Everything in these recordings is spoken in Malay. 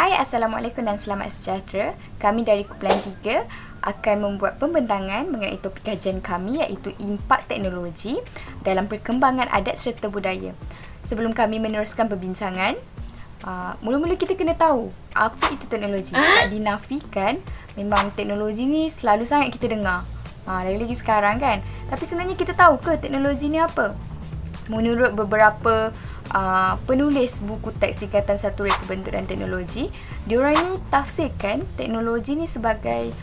Hai, Assalamualaikum dan selamat sejahtera. Kami dari Kumpulan 3 akan membuat pembentangan mengenai topik kajian kami iaitu impak teknologi dalam perkembangan adat serta budaya. Sebelum kami meneruskan perbincangan, mula-mula kita kena tahu apa itu teknologi. Tak dinafikan, memang teknologi ni selalu sangat kita dengar. Lagi-lagi sekarang kan. Tapi sebenarnya kita tahu ke teknologi ni apa? Menurut beberapa penulis buku teks tingkatan 1 Reka Bentuk dan Teknologi, diorang ni tafsirkan teknologi ni sebagai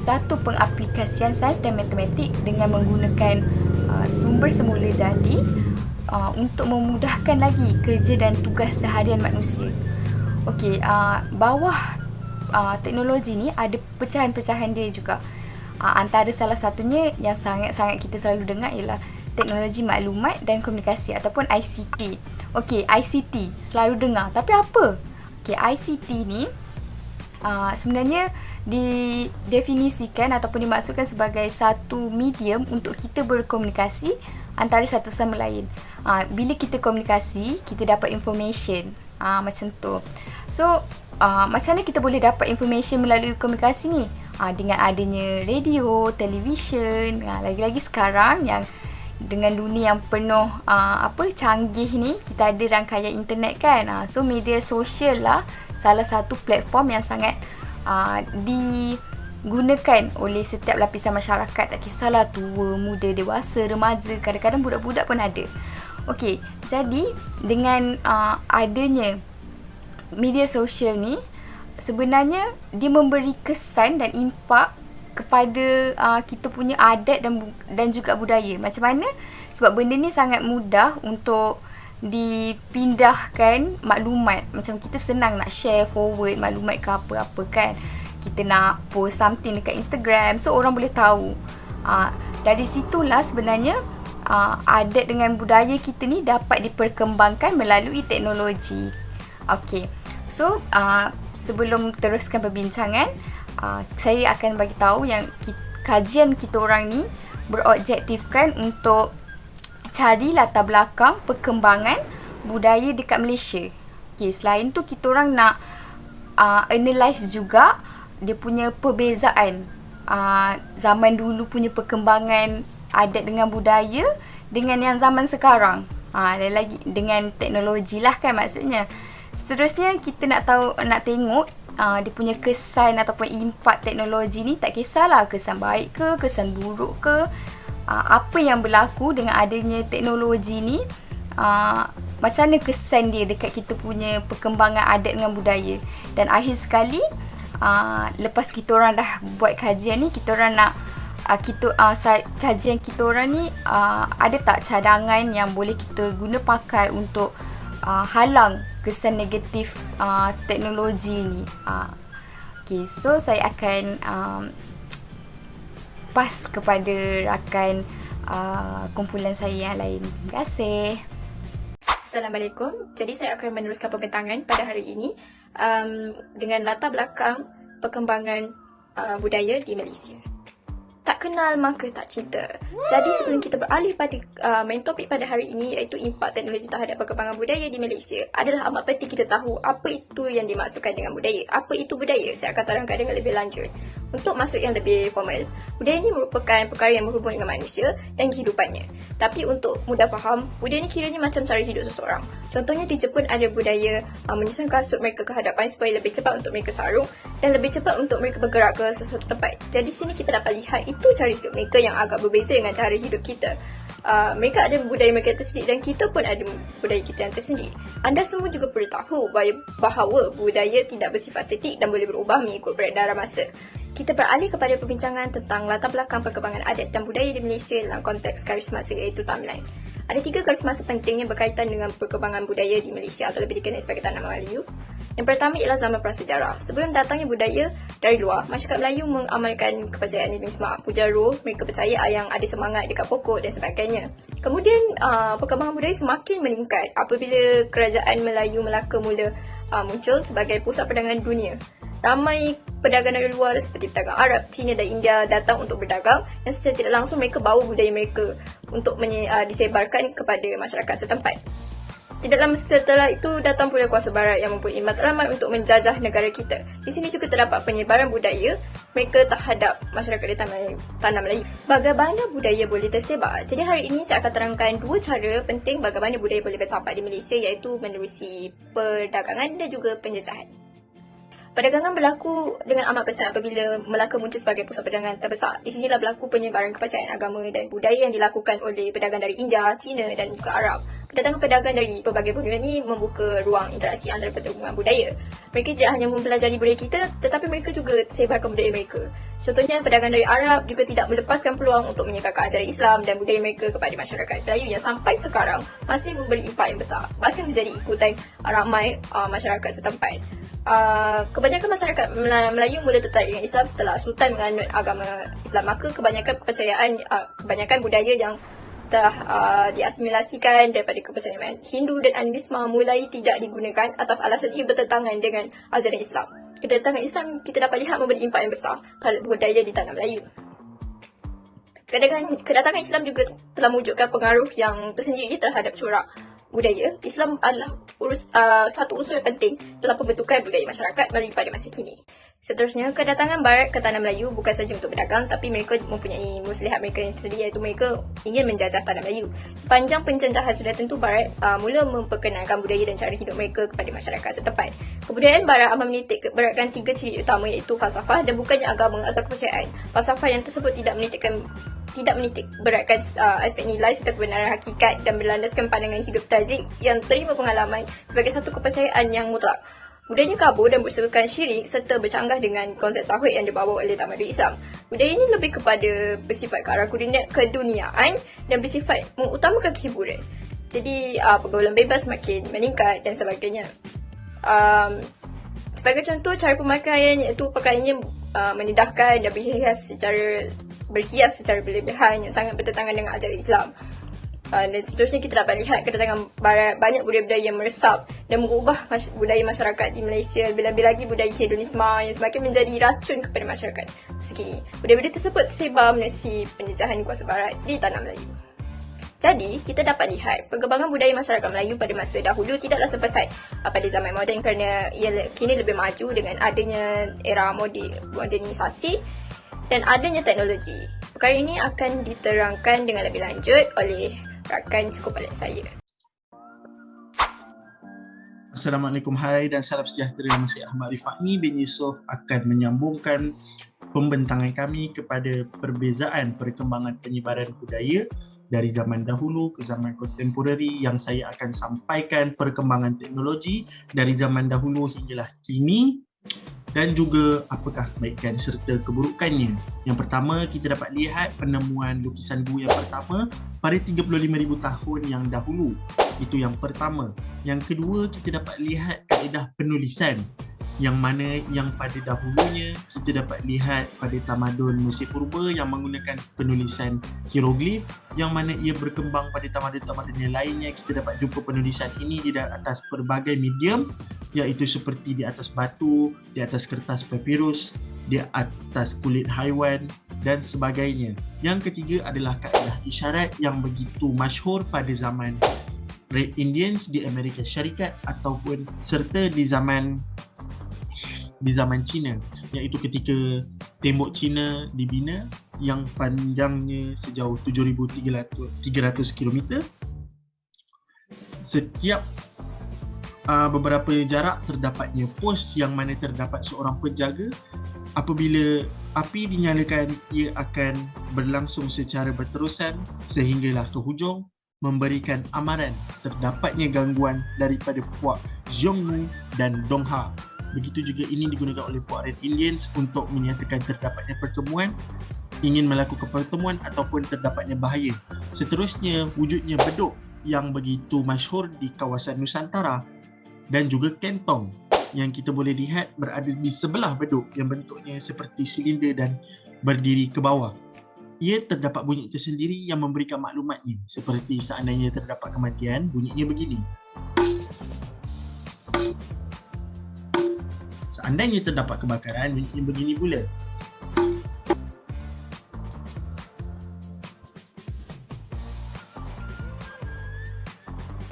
satu pengaplikasian sains dan matematik dengan menggunakan sumber semula jadi untuk memudahkan lagi kerja dan tugas seharian manusia. Okey, bawah teknologi ni ada pecahan-pecahan dia juga. Antara salah satunya yang sangat-sangat kita selalu dengar ialah teknologi maklumat dan komunikasi ataupun ICT. Okey, ICT selalu dengar. Tapi apa? Okey, ICT ni sebenarnya didefinisikan ataupun dimaksudkan sebagai satu medium untuk kita berkomunikasi antara satu sama lain. Bila kita komunikasi, kita dapat information. Macam tu. So, macam mana kita boleh dapat information melalui komunikasi ni? Dengan adanya radio, televisyen, lagi-lagi sekarang yang dengan dunia yang penuh canggih ni, kita ada rangkaian internet kan. So media sosial lah salah satu platform yang sangat digunakan oleh setiap lapisan masyarakat. Tak kisahlah tua, muda, dewasa, remaja, kadang-kadang budak-budak pun ada. Okey, jadi dengan adanya media sosial ni, sebenarnya dia memberi kesan dan impak kepada kita punya adat dan juga budaya. Macam mana? Sebab benda ni sangat mudah untuk dipindahkan maklumat. Macam kita senang nak share, forward maklumat ke apa-apa kan. Kita nak post something dekat Instagram, so orang boleh tahu. Dari situlah sebenarnya adat dengan budaya kita ni dapat diperkembangkan melalui teknologi. Okey. So, sebelum teruskan perbincangan, saya akan bagi tahu yang kajian kita orang ni berobjektifkan untuk cari latar belakang perkembangan budaya dekat Malaysia. Okay, selain tu kita orang nak analyse juga dia punya perbezaan zaman dulu punya perkembangan adat dengan budaya dengan yang zaman sekarang. Lagi dengan teknologi lah kan maksudnya. Seterusnya kita nak tengok dia punya kesan ataupun impak teknologi ni, tak kisahlah kesan baik ke, kesan buruk ke, apa yang berlaku dengan adanya teknologi ni, macam mana kesan dia dekat kita punya perkembangan adat dengan budaya. Dan akhir sekali, lepas kita orang dah buat kajian ni, kita orang nak kajian kita orang ni ada tak cadangan yang boleh kita guna pakai untuk halang kesan negatif teknologi ni. Okay, so saya akan pass kepada rakan kumpulan saya yang lain. Terima kasih. Assalamualaikum. Jadi saya akan meneruskan pembentangan pada hari ini dengan latar belakang perkembangan budaya di Malaysia. Tak kenal maka tak cinta. Jadi sebelum kita beralih pada main topik pada hari ini iaitu impak teknologi terhadap perkembangan budaya di Malaysia, adalah amat penting kita tahu apa itu yang dimaksudkan dengan budaya. Apa itu budaya? Saya akan terangkan dengan lebih lanjut. Untuk masuk yang lebih formal, budaya ini merupakan perkara yang berhubung dengan manusia dan kehidupannya. Tapi untuk mudah faham, budaya ini kiranya macam cara hidup seseorang. Contohnya di Jepun ada budaya menyusun kasut mereka ke hadapan supaya lebih cepat untuk mereka sarung dan lebih cepat untuk mereka bergerak ke sesuatu tempat. Jadi sini kita dapat lihat itu cara hidup mereka yang agak berbeza dengan cara hidup kita. Mereka ada budaya mereka tersendiri dan kita pun ada budaya kita yang tersendiri. Anda semua juga perlu tahu bahawa budaya tidak bersifat statik dan boleh berubah mengikut peredaran masa. Kita beralih kepada perbincangan tentang latar belakang perkembangan adat dan budaya di Malaysia dalam konteks garis masa iaitu timeline. Ada 3 garis masa penting yang berkaitan dengan perkembangan budaya di Malaysia atau lebih dikenal sebagai Tanah Melayu. Yang pertama ialah zaman prasejarah. Sebelum datangnya budaya dari luar, masyarakat Melayu mengamalkan kepercayaan Ibn Ismail, puja roh, mereka percaya yang ada semangat dekat pokok dan sebagainya. Kemudian perkembangan budaya semakin meningkat apabila kerajaan Melayu Melaka mula muncul sebagai pusat perdagangan dunia. Ramai pedagang dari luar seperti pedagang Arab, Cina dan India datang untuk berdagang dan secara tidak langsung mereka bawa budaya mereka untuk disebarkan kepada masyarakat setempat. Tidak lama setelah itu datang pula kuasa barat yang mempunyai matlamat untuk menjajah negara kita. Di sini juga terdapat penyebaran budaya mereka terhadap masyarakat di tanah Melayu. Bagaimana budaya boleh tersebar? Jadi hari ini saya akan terangkan 2 cara penting bagaimana budaya boleh bertapak di Malaysia, iaitu menerusi perdagangan dan juga penjajahan. Perdagangan berlaku dengan amat pesat apabila Melaka muncul sebagai pusat perdagangan terbesar. Di sinilah berlaku penyebaran kepercayaan agama dan budaya yang dilakukan oleh pedagang dari India, China dan juga Arab. Kedatangan pedagang dari pelbagai benua ini membuka ruang interaksi antara pertemuan budaya. Mereka tidak hanya mempelajari budaya kita, tetapi mereka juga sebarkan budaya mereka. Contohnya, pedagang dari Arab juga tidak melepaskan peluang untuk menyebarkan ajaran Islam dan budaya mereka kepada masyarakat Melayu yang sampai sekarang masih memberi impak yang besar, masih menjadi ikutan ramai masyarakat setempat. Kebanyakan masyarakat Melayu mula tertarik dengan Islam setelah Sultan menganut agama Islam, maka kebanyakan budaya yang telah diasimilasikan daripada kepercayaan Hindu dan animisme mulai tidak digunakan atas alasan ia bertentangan dengan ajaran Islam. Kedatangan Islam kita dapat lihat memberi impak yang besar terhadap budaya di tanah Melayu. Kedatangan Islam juga telah mewujudkan pengaruh yang tersendiri terhadap corak budaya. Islam adalah satu unsur yang penting dalam pembentukan budaya masyarakat Melayu pada masa kini. Seterusnya, kedatangan Barat ke tanah Melayu bukan sahaja untuk berdagang, tapi mereka mempunyai muslihat mereka yang tersendiri, iaitu mereka ingin menjajah tanah Melayu. Sepanjang penjajahan sudah tentu Barat mula memperkenalkan budaya dan cara hidup mereka kepada masyarakat setempat. Kebudayaan Barat amat menitik beratkan 3 ciri utama, iaitu falsafah dan bukannya agama atau kepercayaan. Falsafah yang tersebut tidak menitik beratkan aspek nilai serta kebenaran hakikat dan berlandaskan pandangan hidup tragic yang terima pengalaman sebagai satu kepercayaan yang mutlak. Budayanya kabur dan berserukan syirik serta bercanggah dengan konsep tauhid yang dibawa oleh tamadun Islam. Budaya ini lebih kepada bersifat ke arah keduniaan dan bersifat mengutamakan kehiburan. Jadi pergaulan bebas makin meningkat dan sebagainya. Sebagai contoh, cara pemakaian iaitu pakaiannya menidahkan dan berhias secara berlebihan yang sangat bertentangan dengan ajaran Islam. Dan seterusnya kita dapat lihat kedatangan Barat, banyak budaya-budaya yang meresap dan mengubah budaya masyarakat di Malaysia, lebih-lebih lagi budaya hedonisme yang semakin menjadi racun kepada masyarakat sekini. Budaya-budaya tersebut tersebar menerusi penjajahan kuasa Barat di tanah Melayu. Jadi, kita dapat lihat perkembangan budaya masyarakat Melayu pada masa dahulu tidaklah sepesat pada zaman moden kerana ia kini lebih maju dengan adanya era modernisasi dan adanya teknologi. Perkara ini akan diterangkan dengan lebih lanjut oleh rakan sekomparan saya. Assalamualaikum, hai dan salam sejahtera. Nama saya Ahmad Rifai bin Yusof akan menyambungkan pembentangan kami kepada perbezaan perkembangan penyebaran budaya dari zaman dahulu ke zaman kontemporari, yang saya akan sampaikan perkembangan teknologi dari zaman dahulu hinggalah kini dan juga apakah kebaikan serta keburukannya. Yang pertama, kita dapat lihat penemuan lukisan buku yang pertama pada 35,000 tahun yang dahulu. Itu yang pertama. Yang kedua, kita dapat lihat kaedah penulisan, yang mana yang pada dahulunya kita dapat lihat pada tamadun Mesir Purba yang menggunakan penulisan hieroglif, yang mana ia berkembang pada tamadun-tamadun yang lainnya. Kita dapat jumpa penulisan ini di atas pelbagai medium, iaitu seperti di atas batu, di atas kertas papirus, di atas kulit haiwan dan sebagainya. Yang ketiga adalah kaedah isyarat yang begitu masyhur pada zaman Red Indians di Amerika Syarikat ataupun serta di zaman Cina, iaitu ketika tembok Cina dibina yang panjangnya sejauh 7,300 km. Setiap beberapa jarak terdapatnya pos yang mana terdapat seorang penjaga. Apabila api dinyalakan, ia akan berlangsung secara berterusan sehinggalah ke hujung, memberikan amaran terdapatnya gangguan daripada puak Xiongnu dan Dongha. Begitu juga ini digunakan oleh puak Red Indians untuk menyatakan terdapatnya pertemuan, ingin melakukan pertemuan ataupun terdapatnya bahaya. Seterusnya, wujudnya beduk yang begitu masyhur di kawasan Nusantara dan juga kentong yang kita boleh lihat berada di sebelah beduk yang bentuknya seperti silinder dan berdiri ke bawah. Ia terdapat bunyi tersendiri yang memberikan maklumatnya, seperti seandainya terdapat kematian, bunyinya begini. Seandainya terdapat kebakaran, bunyinya begini pula.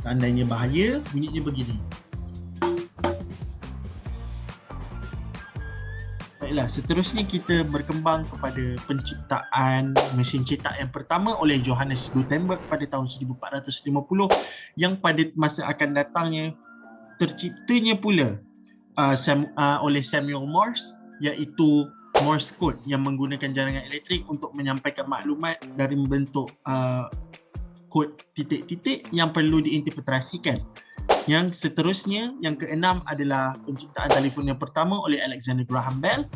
Seandainya bahaya, bunyinya begini. Baiklah, seterusnya kita berkembang kepada penciptaan mesin cetak yang pertama oleh Johannes Gutenberg pada tahun 1450 yang pada masa akan datangnya terciptanya pula oleh Samuel Morse, iaitu Morse Code yang menggunakan jaringan elektrik untuk menyampaikan maklumat dari membentuk kod titik-titik yang perlu diinterpretasikan. Yang seterusnya, yang keenam adalah penciptaan telefon yang pertama oleh Alexander Graham Bell.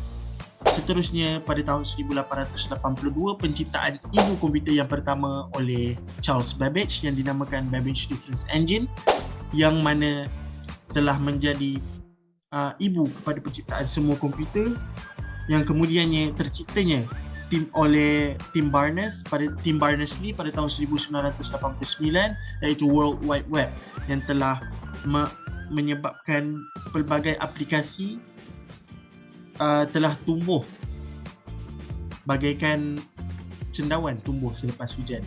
Seterusnya pada tahun 1882 penciptaan ibu komputer yang pertama oleh Charles Babbage yang dinamakan Babbage Difference Engine, yang mana telah menjadi ibu kepada penciptaan semua komputer, yang kemudiannya terciptanya oleh Tim Berners-Lee pada tahun 1989, iaitu World Wide Web yang telah menyebabkan pelbagai aplikasi telah tumbuh bagaikan cendawan tumbuh selepas hujan.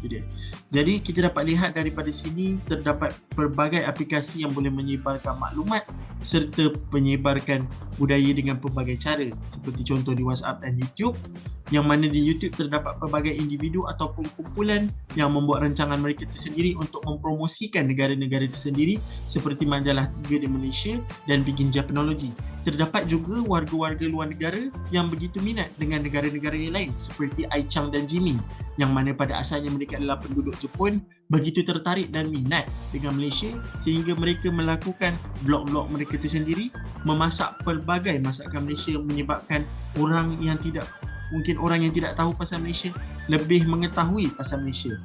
Itu dia. Jadi kita dapat lihat daripada sini terdapat pelbagai aplikasi yang boleh menyebarkan maklumat serta menyebarkan budaya dengan pelbagai cara, seperti contoh di WhatsApp dan YouTube, yang mana di YouTube terdapat pelbagai individu ataupun kumpulan yang membuat rancangan mereka tersendiri untuk mempromosikan negara-negara tersendiri, seperti majalah 3 di Malaysia dan Bikin Japanology. Terdapat juga warga-warga luar negara yang begitu minat dengan negara-negara yang lain, seperti Ai Chang dan Jimmy, yang mana pada asalnya mereka adalah penduduk Jepun, begitu tertarik dan minat dengan Malaysia sehingga mereka melakukan blog-blog mereka tersendiri, memasak pelbagai masakan Malaysia, menyebabkan orang yang tidak tahu pasal Malaysia lebih mengetahui pasal Malaysia.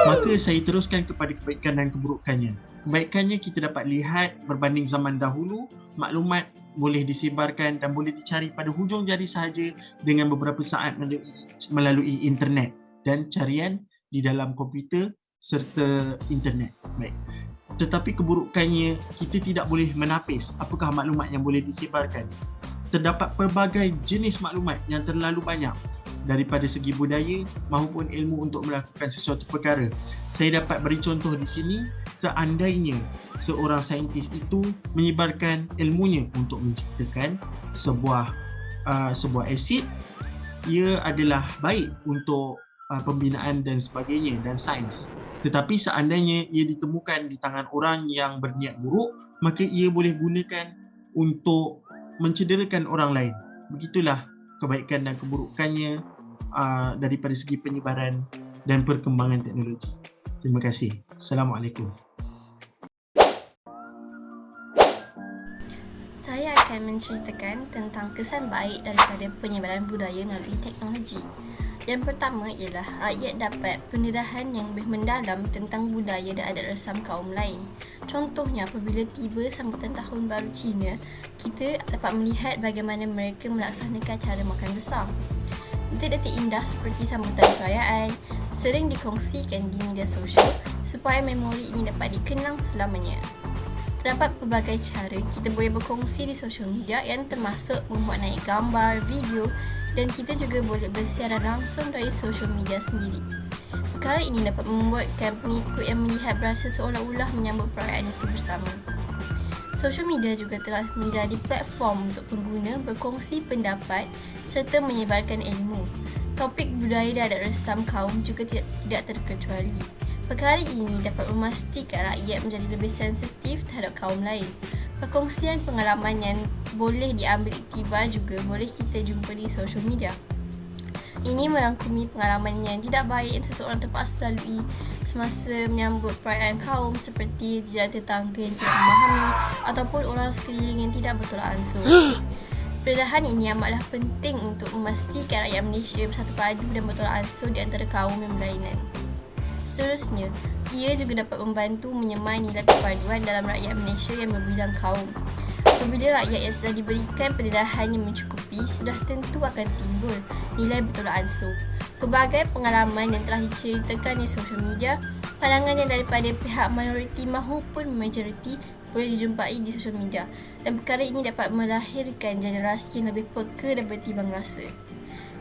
Maka saya teruskan kepada kebaikan dan keburukannya. Kebaikannya kita dapat lihat berbanding zaman dahulu, maklumat boleh disebarkan dan boleh dicari pada hujung jari sahaja dengan beberapa saat melalui internet dan carian di dalam komputer serta internet. Baik. Tetapi keburukannya, kita tidak boleh menapis apakah maklumat yang boleh disebarkan. Terdapat pelbagai jenis maklumat yang terlalu banyak daripada segi budaya maupun ilmu untuk melakukan sesuatu perkara. Saya dapat beri contoh di sini, seandainya seorang saintis itu menyebarkan ilmunya untuk menciptakan sebuah asid, ia adalah baik untuk pembinaan dan sebagainya dan sains. Tetapi seandainya ia ditemukan di tangan orang yang berniat buruk, maka ia boleh gunakan untuk mencederakan orang lain. Begitulah kebaikan dan keburukannya daripada segi penyebaran dan perkembangan teknologi. Terima kasih. Assalamualaikum. Saya akan menceritakan tentang kesan baik daripada penyebaran budaya melalui teknologi. Yang pertama ialah rakyat dapat pendedahan yang lebih mendalam tentang budaya dan adat resam kaum lain. Contohnya, apabila tiba sambutan Tahun Baru Cina, kita dapat melihat bagaimana mereka melaksanakan cara makan bersama. Detik-detik indah seperti sambutan perayaan sering dikongsikan di media sosial supaya memori ini dapat dikenang selamanya. Terdapat pelbagai cara kita boleh berkongsi di sosial media yang termasuk membuat naik gambar, video dan kita juga boleh bersiaran langsung dari sosial media sendiri. Perkara ini dapat membuatkan pengikut yang melihat berasa seolah-olah menyambut perayaan itu bersama. Sosial media juga telah menjadi platform untuk pengguna berkongsi pendapat serta menyebarkan ilmu. Topik budaya dan adat resam kaum juga tidak terkecuali. Perkara ini dapat memastikan rakyat menjadi lebih sensitif terhadap kaum lain. Perkongsian pengalaman yang boleh diambil iktibar juga boleh kita jumpa di sosial media. Ini merangkumi pengalaman yang tidak baik yang seseorang terpaksa lalui semasa menyambut perayaan kaum, seperti jalan tetangga yang tidak memahami ataupun orang sekeliling yang tidak bertolak ansur. Pendedahan ini amatlah penting untuk memastikan rakyat Malaysia bersatu padu dan bertolak ansur di antara kaum yang berlainan. Seterusnya, ia juga dapat membantu menyemai nilai perpaduan dalam rakyat Malaysia yang berbilang kaum. Apabila rakyat yang sudah diberikan pendedahan yang mencukupi, sudah tentu akan timbul nilai bertolak ansur. Pelbagai pengalaman yang telah diceritakan di sosial media, pandangan yang daripada pihak minoriti maupun majoriti boleh dijumpai di sosial media, dan perkara ini dapat melahirkan generasi yang lebih peka dan bertimbang rasa.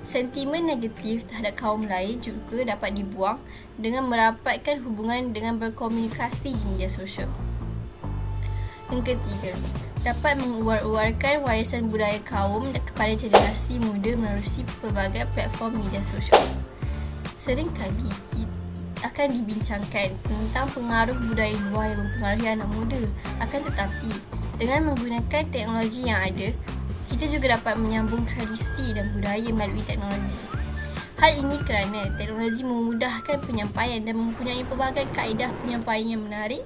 Sentimen negatif terhadap kaum lain juga dapat dibuang dengan merapatkan hubungan dengan berkomunikasi di media sosial. Yang ketiga, dapat menguar-uarkan warisan budaya kaum kepada generasi muda melalui pelbagai platform media sosial. Seringkali akan dibincangkan tentang pengaruh budaya luar yang mempengaruhi anak muda. Akan tetapi, dengan menggunakan teknologi yang ada, kita juga dapat menyambung tradisi dan budaya melalui teknologi. Hal ini kerana teknologi memudahkan penyampaian dan mempunyai pelbagai kaedah penyampaian yang menarik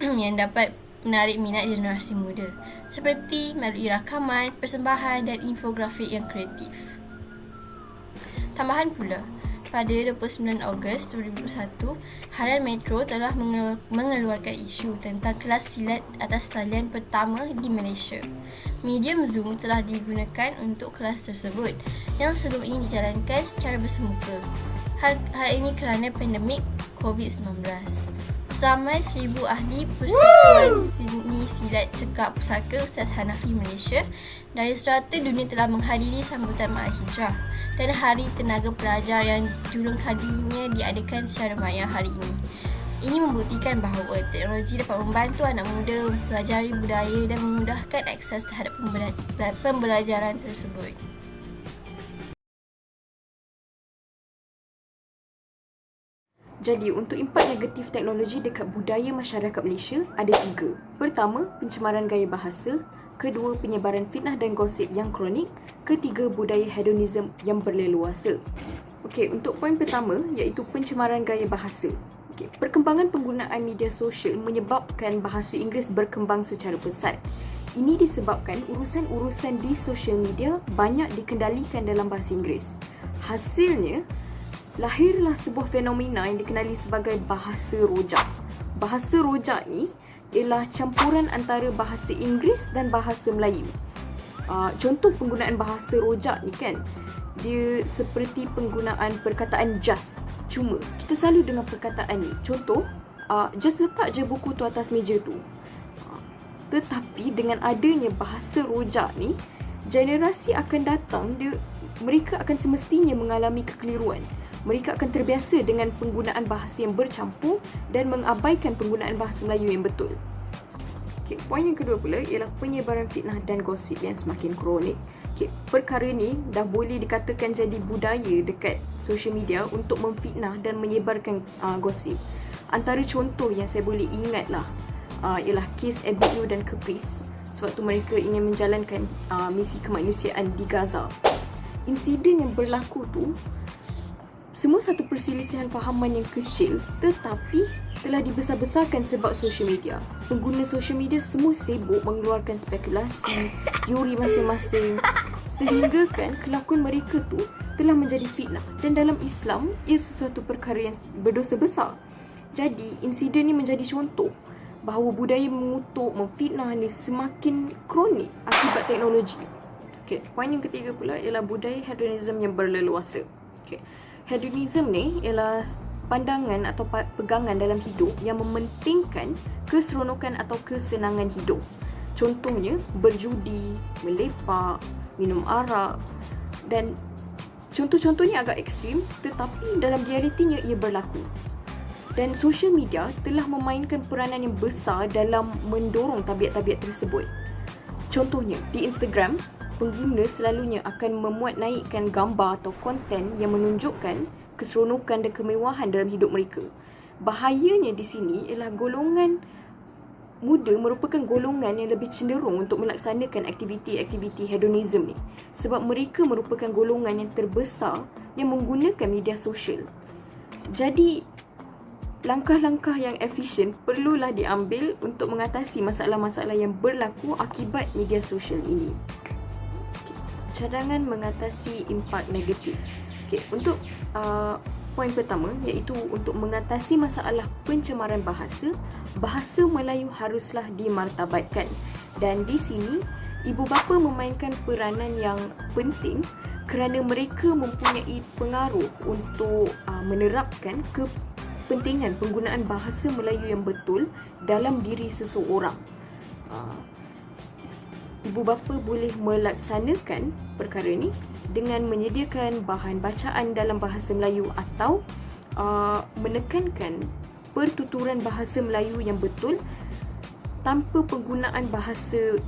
yang dapat menarik minat generasi muda, seperti melalui rakaman, persembahan dan infografik yang kreatif. Tambahan pula, pada 29 Ogos 2021, Harian Metro telah mengeluarkan isu tentang kelas silat atas talian pertama di Malaysia. Medium Zoom telah digunakan untuk kelas tersebut yang sebelum ini dijalankan secara bersemuka. Hal ini kerana pandemik COVID-19. Seramai 1,000 ahli persekutuan seni silat cekak pusaka Ustaz Hanafi Malaysia dari serata dunia telah menghadiri sambutan Mahat Hijrah dan Hari Tenaga Pelajar yang julung kalinya diadakan secara maya hari ini. Ini membuktikan bahawa teknologi dapat membantu anak muda mempelajari budaya dan memudahkan akses terhadap pembelajaran tersebut. Jadi, untuk impak negatif teknologi dekat budaya masyarakat Malaysia ada 3. Pertama, pencemaran gaya bahasa. Kedua, penyebaran fitnah dan gosip yang kronik. Ketiga, budaya hedonism yang berleluasa. Okey, untuk poin pertama iaitu pencemaran gaya bahasa. Okey, perkembangan penggunaan media sosial menyebabkan bahasa Inggeris berkembang secara pesat. Ini disebabkan urusan-urusan di sosial media banyak dikendalikan dalam bahasa Inggeris. Hasilnya, lahirlah sebuah fenomena yang dikenali sebagai bahasa rojak. Bahasa rojak ni ialah campuran antara bahasa Inggeris dan bahasa Melayu. Contoh penggunaan bahasa rojak ni kan, dia seperti penggunaan perkataan just. Cuma, kita selalu dengar perkataan ni. Contoh, just letak je buku tu atas meja tu. Tetapi dengan adanya bahasa rojak ni, generasi akan datang, mereka akan semestinya mengalami kekeliruan. Mereka akan terbiasa dengan penggunaan bahasa yang bercampur dan mengabaikan penggunaan bahasa Melayu yang betul. Okay, poin yang kedua pula ialah penyebaran fitnah dan gosip yang semakin kronik. Okay, perkara ni dah boleh dikatakan jadi budaya dekat social media untuk memfitnah dan menyebarkan gosip. Antara contoh yang saya boleh ingat lah ialah kes Abigail dan Caprice sewaktu mereka ingin menjalankan misi kemanusiaan di Gaza. Insiden yang berlaku tu semua satu perselisihan fahaman yang kecil tetapi telah dibesar-besarkan sebab social media. Pengguna social media semua sibuk mengeluarkan spekulasi, teori masing-masing sehingga kan kelakuan mereka tu telah menjadi fitnah dan dalam Islam ia sesuatu perkara yang berdosa besar. Jadi insiden ni menjadi contoh bahawa budaya mengutuk, memfitnah ni semakin kronik akibat teknologi. Okay, poin yang ketiga pula ialah budaya hedonism yang berleluasa. Okay. Hedonism ni ialah pandangan atau pegangan dalam hidup yang mementingkan keseronokan atau kesenangan hidup. Contohnya, berjudi, melepak, minum arak dan contoh-contoh ni agak ekstrim tetapi dalam realitinya ia berlaku. Dan social media telah memainkan peranan yang besar dalam mendorong tabiat-tabiat tersebut. Contohnya, di Instagram, pengguna selalunya akan memuat naikkan gambar atau konten yang menunjukkan keseronokan dan kemewahan dalam hidup mereka. Bahayanya di sini ialah golongan muda merupakan golongan yang lebih cenderung untuk melaksanakan aktiviti-aktiviti hedonism ni. Sebab mereka merupakan golongan yang terbesar yang menggunakan media sosial. Jadi, langkah-langkah yang efisien perlulah diambil untuk mengatasi masalah-masalah yang berlaku akibat media sosial ini. Cadangan mengatasi impak negatif. Okay, untuk poin pertama iaitu untuk mengatasi masalah pencemaran bahasa, bahasa Melayu haruslah dimartabatkan. Dan di sini, ibu bapa memainkan peranan yang penting kerana mereka mempunyai pengaruh untuk menerapkan kepentingan penggunaan bahasa Melayu yang betul dalam diri seseorang. Ibu bapa boleh melaksanakan perkara ni dengan menyediakan bahan bacaan dalam bahasa Melayu atau menekankan pertuturan bahasa Melayu yang betul tanpa penggunaan bahasa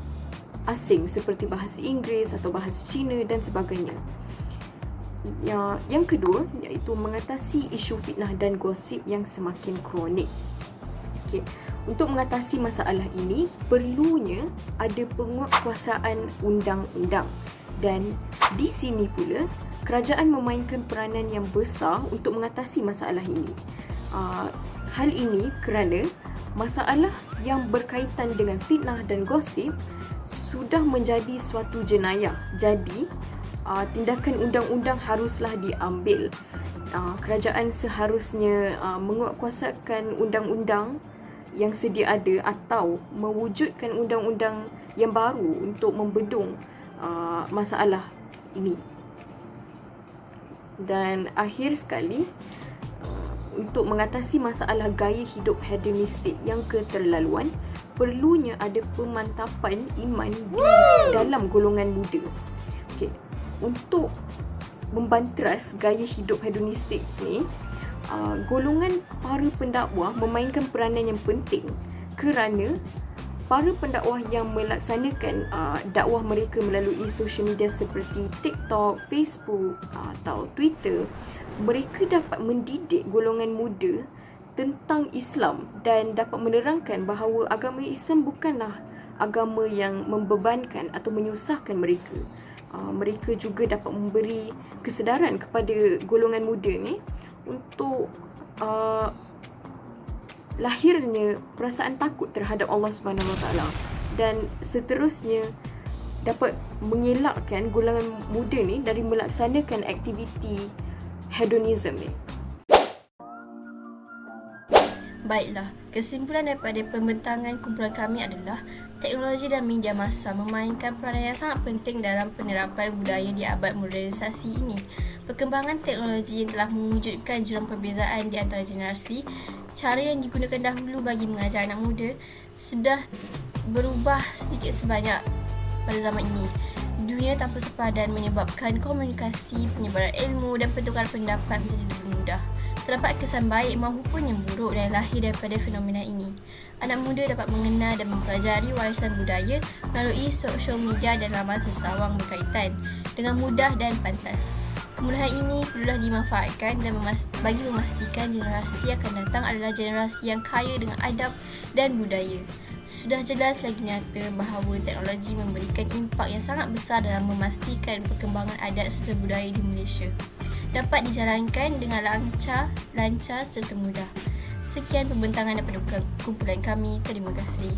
asing seperti bahasa Inggeris atau bahasa Cina dan sebagainya. Yang kedua iaitu mengatasi isu fitnah dan gosip yang semakin kronik. Okay. Untuk mengatasi masalah ini, perlunya ada penguatkuasaan undang-undang. Dan di sini pula, kerajaan memainkan peranan yang besar untuk mengatasi masalah ini. Hal ini kerana masalah yang berkaitan dengan fitnah dan gosip sudah menjadi suatu jenayah. Jadi, tindakan undang-undang haruslah diambil. Kerajaan seharusnya menguatkuasakan undang-undang yang sedia ada atau mewujudkan undang-undang yang baru untuk membendung masalah ini. Dan akhir sekali, untuk mengatasi masalah gaya hidup hedonistik yang keterlaluan, perlunya ada pemantapan iman di dalam golongan muda. Okay. Untuk membanteras gaya hidup hedonistik ni, golongan para pendakwah memainkan peranan yang penting kerana para pendakwah yang melaksanakan dakwah mereka melalui social media seperti TikTok, Facebook atau Twitter, mereka dapat mendidik golongan muda tentang Islam dan dapat menerangkan bahawa agama Islam bukanlah agama yang membebankan atau menyusahkan mereka. Mereka juga dapat memberi kesedaran kepada golongan muda ni untuk lahirnya perasaan takut terhadap Allah Subhanahu Wa Taala, dan seterusnya dapat mengelakkan golongan muda ni dari melaksanakan aktiviti hedonism ni. Baiklah, kesimpulan daripada pembentangan kumpulan kami adalah teknologi dan media massa memainkan peranan yang sangat penting dalam penerapan budaya di abad modernisasi ini. Perkembangan teknologi yang telah mewujudkan jurang perbezaan di antara generasi, cara yang digunakan dahulu bagi mengajar anak muda sudah berubah sedikit sebanyak pada zaman ini. Dunia tanpa sepadan menyebabkan komunikasi, penyebaran ilmu dan pertukaran pendapat menjadi lebih mudah. Terdapat kesan baik maupun yang buruk yang lahir daripada fenomena ini. Anak muda dapat mengenal dan mempelajari warisan budaya melalui sosial media dan laman sesawang berkaitan dengan mudah dan pantas. Kemudahan ini perlulah dimanfaatkan dan bagi memastikan generasi yang akan datang adalah generasi yang kaya dengan adab dan budaya. Sudah jelas lagi nyata bahawa teknologi memberikan impak yang sangat besar dalam memastikan perkembangan adat serta budaya di Malaysia dapat dijalankan dengan lancar serta mudah. Sekian pembentangan daripada kumpulan kami. Terima kasih.